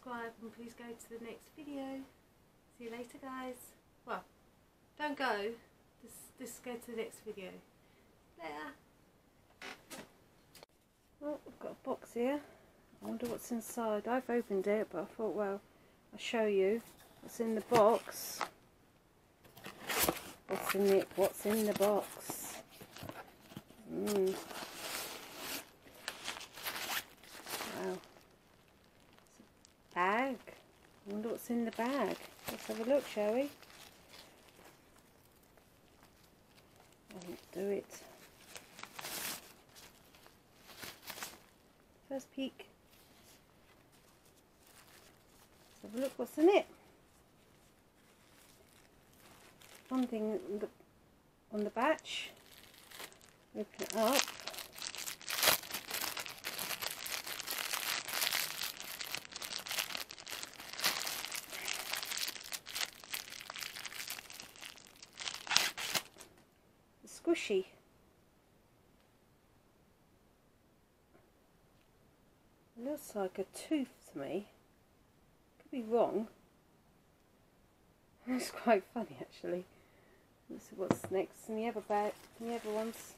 subscribe, and please go to the next video. See you later, guys. Well, don't go, just go to the next video. Later. Well, I've got a box here. I wonder what's inside. I've opened it, but I thought, well, I'll show you what's in the box. What's in it? What's in the box? Wow. It's a bag. I wonder what's in the bag. Let's have a look, shall we? Do it. First peek. Let's have a look what's in it. One thing on the batch. Open it up. It's squishy. It looks like a tooth to me. Could be wrong. It's quite funny actually. Let's see what's next in the other bag, in the other ones.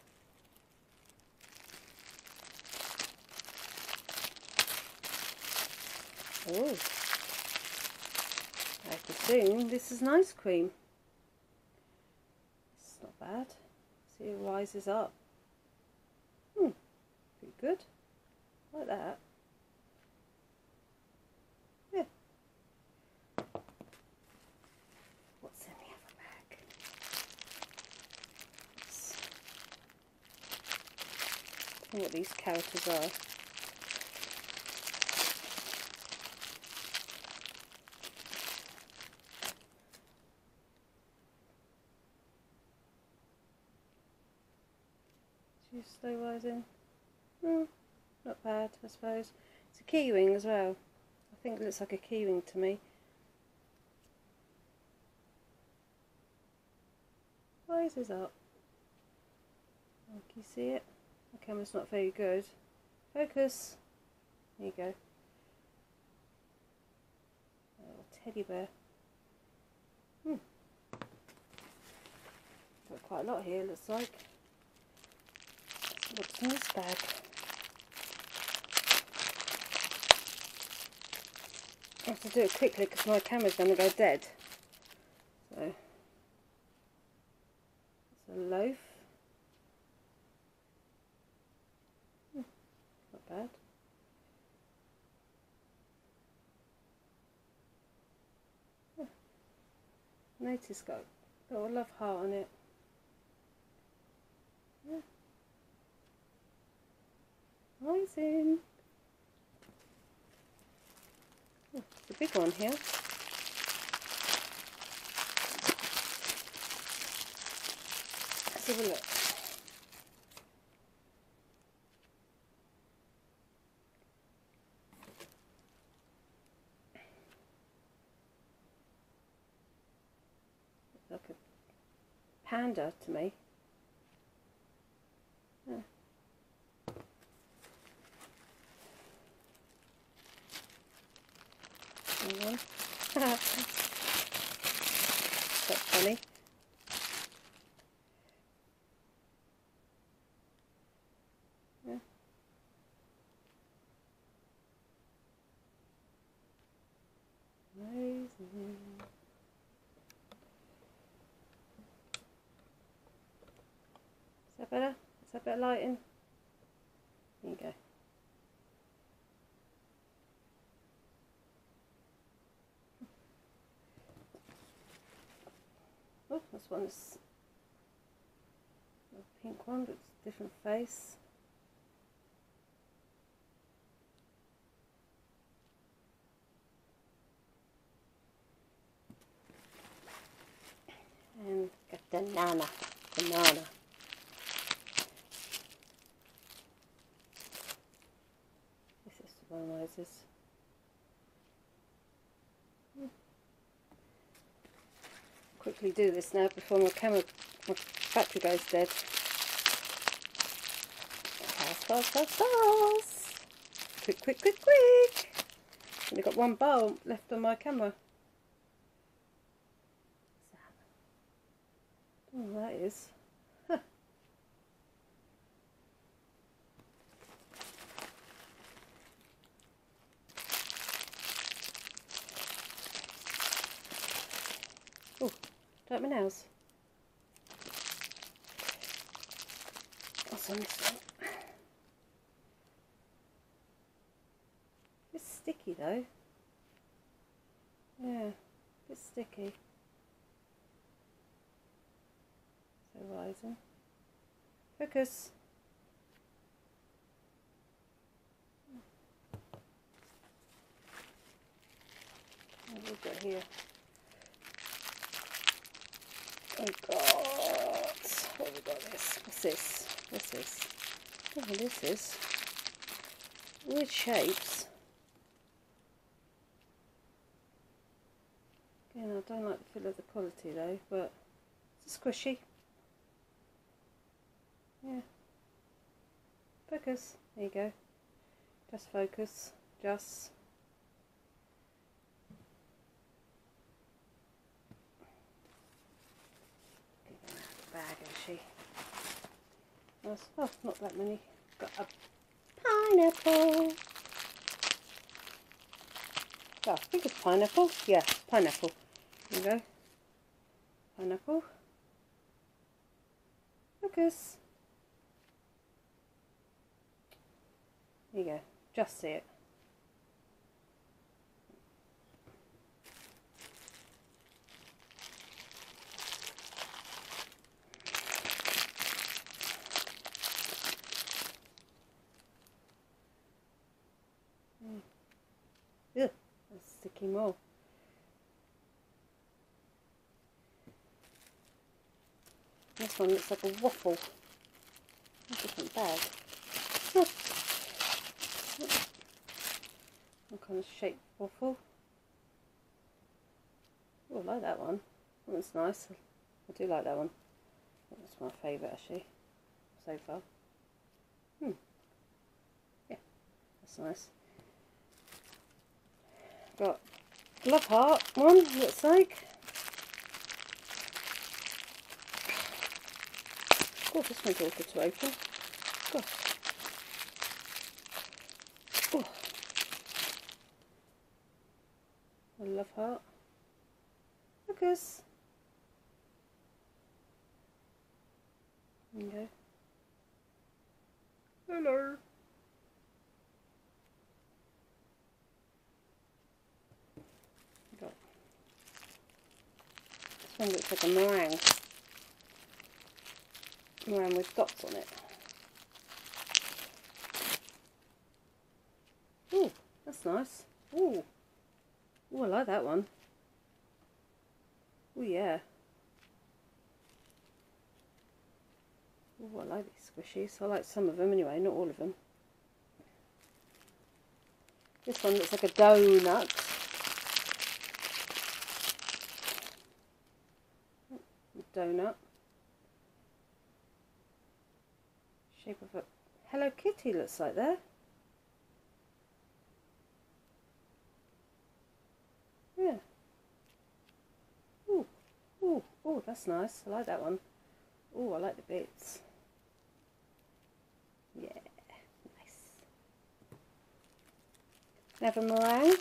Oh, I presume this is an ice cream. It's not bad. See, it rises up. Pretty good. Like that. Yeah. What's in the other bag? I don't know what these characters are. Slow rising. Not bad, I suppose. It's a key ring as well. I think it looks like a key ring to me. Rises up. Oh, can you see it? The camera's not very good. Focus. There you go. A little teddy bear. Got quite a lot here, it looks like. What's in this bag? I have to do it quickly because my camera's going to go dead. So, it's a loaf. Not bad. Notice it's got a love heart on it. Yeah. Rising. Oh, it's a big one here. Let's have a look. Looks like a panda to me. Yeah. That's funny. Yeah. Amazing. Is that better? Is that better lighting? There you go. Oh, this one's a pink one, but it's a different face. And got banana. This is one of those. Quickly do this now before my battery goes dead. Fast. Quick. Only got one bar left on my camera. Oh, that is. Huh. Oh, don't my nails. What's on this one? It's sticky though. Yeah, it's sticky. So rising. Focus. What have we got here? Oh God! What have we got this? What's this? What's this? I don't know what this is. Weird shapes. Again, I don't like the feel of the quality though, but it's squishy. Yeah. Focus. There you go. Just focus. Just. Get them out of the bag, actually. Nice. Oh, not that many. Got a pineapple. Oh, I think it's pineapple. Yeah, pineapple. There you go. Pineapple. Focus. There you go. Just see it. Ugh, that's sticky more. This one looks like a waffle. A different bag. What kind of shaped waffle? Oh, I like that one. That one's nice. I do like that one. That's my favourite actually so far. Yeah, that's nice. Got love heart one, looks like. Oh, this one's awkward to open. Gosh. Oh. A love heart. Focus. There you go. Hello. Got. This one looks like a meringue. Meringue with dots on it. Ooh, that's nice. Ooh. Ooh, I like that one. Ooh, yeah. Ooh, I like these squishies. I like some of them anyway, not all of them. This one looks like a donut. Donut. Shape of a Hello Kitty looks like there. Yeah. Ooh, ooh, ooh, that's nice. I like that one. Ooh, I like the bits. Yeah, nice. Another meringue.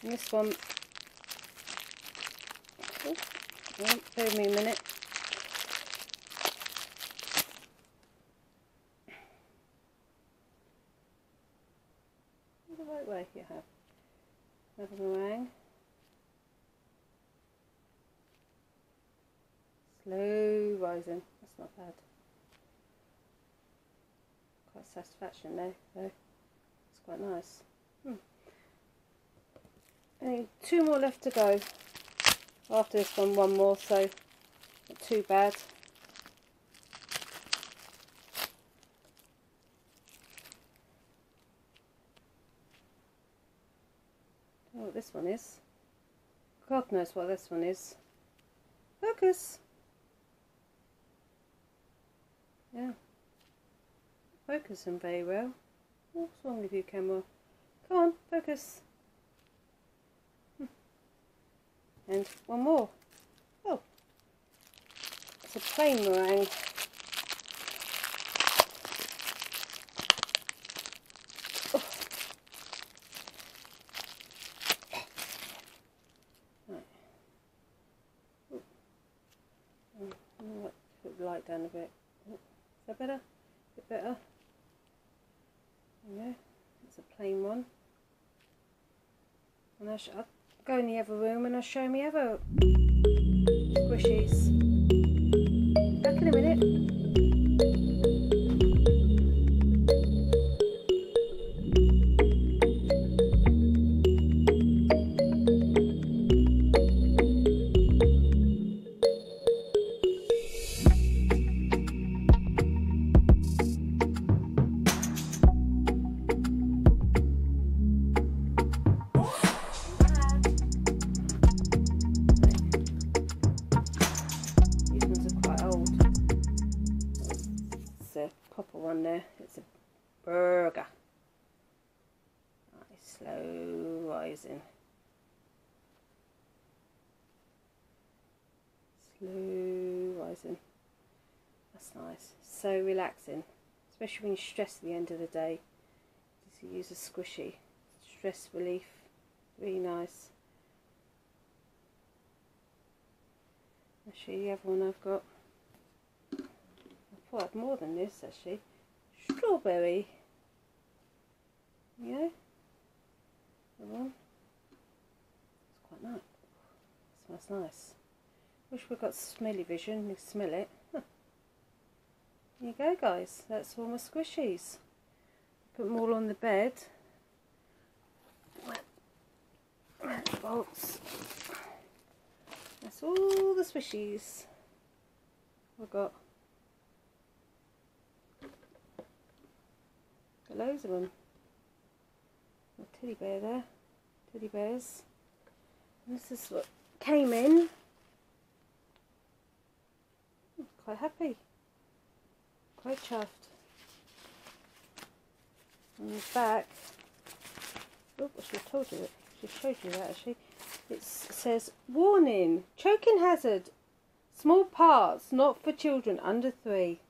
And this one. Oh, bear with me a minute. The right way you have. Another meringue. Slow rising. That's not bad. Quite satisfaction there, though. It's quite nice. Only two more left to go. After this one more, so not too bad. I don't know what this one is. God knows what this one is. Focus. Yeah. Focusing very well. What's wrong with you, camera? Come on, focus. And one more. Oh, it's a plain meringue. Oh. Right. Oh. Put the light down a bit. Oh. Is that better? A bit better. There you go. It's a plain one. And I'll go in the other room and I'll show me other squishies. Back in a minute. Copper one there. It's a burger. Nice, slow rising. Slow rising. That's nice. So relaxing, especially when you're stressed at the end of the day. Just use a squishy. Stress relief. Really nice. I'll show you the other one I've got. I have more than this actually. Strawberry. Yeah. The one. It's quite nice. It smells nice. Wish we've got smelly vision. You smell it. Huh. There you go, guys. That's all my squishies. Put them all on the bed. Bolts. That's all the squishies we've got. Loads of them. A teddy bear there. Teddy bears. And this is what came in. I'm quite happy. Quite chuffed. On the back. Oh, I should have told you that. I should have showed you that actually. It says, warning, choking hazard. Small parts not for children under 3.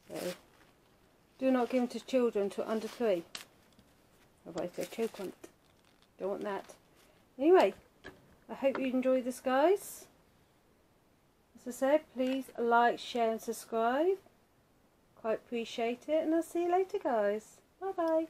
So, do not give them to children to under 3. Otherwise they choke on it. Don't want that. Anyway, I hope you enjoyed this, guys. As I said, please like, share and subscribe. Quite appreciate it. And I'll see you later, guys. Bye bye.